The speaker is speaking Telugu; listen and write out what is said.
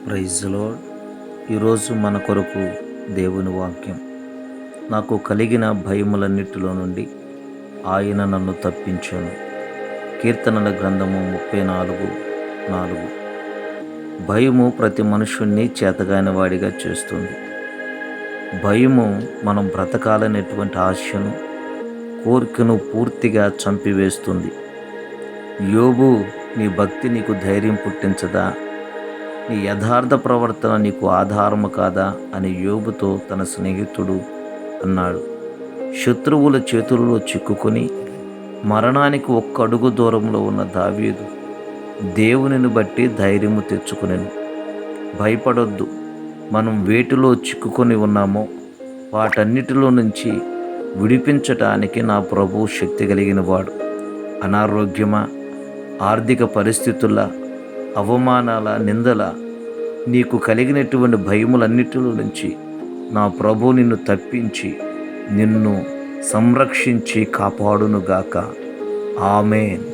Praise lord. ఈరోజు మన కొరకు దేవుని వాక్యం. నాకు కలిగిన భయములన్నిటిలో నుండి ఆయన నన్ను తప్పించాను. కీర్తనల గ్రంథము 34:4. భయము ప్రతి మనుషుణ్ణి చేతగాని వాడిగా చేస్తుంది. భయము మనం బ్రతకాలనేటువంటి ఆశను, కోరికను పూర్తిగా చంపివేస్తుంది. యోబు, నీ భక్తి నీకు ధైర్యం పుట్టించదా? నీ యథార్థ ప్రవర్తన నీకు ఆధారము కాదా అని యోబుతో తన స్నేహితుడు అన్నాడు. శత్రువుల చేతుల్లో చిక్కుకొని మరణానికి ఒక్క అడుగు దూరంలో ఉన్న దావీదు దేవునిని బట్టి ధైర్యము తెచ్చుకునెను. భయపడొద్దు. మనం వేటిలో చిక్కుకొని ఉన్నామో వాటన్నిటిలో నుంచి విడిపించటానికి నా ప్రభువు శక్తి కలిగిన వాడు. అనారోగ్యమా, ఆర్థిక పరిస్థితుల, అవమానాల, నిందల, నీకు కలిగినటువంటి భయములన్నిటిలో నుంచి నా ప్రభు నిన్ను తప్పించి నిన్ను సంరక్షించి కాపాడునుగాక. ఆమేన్.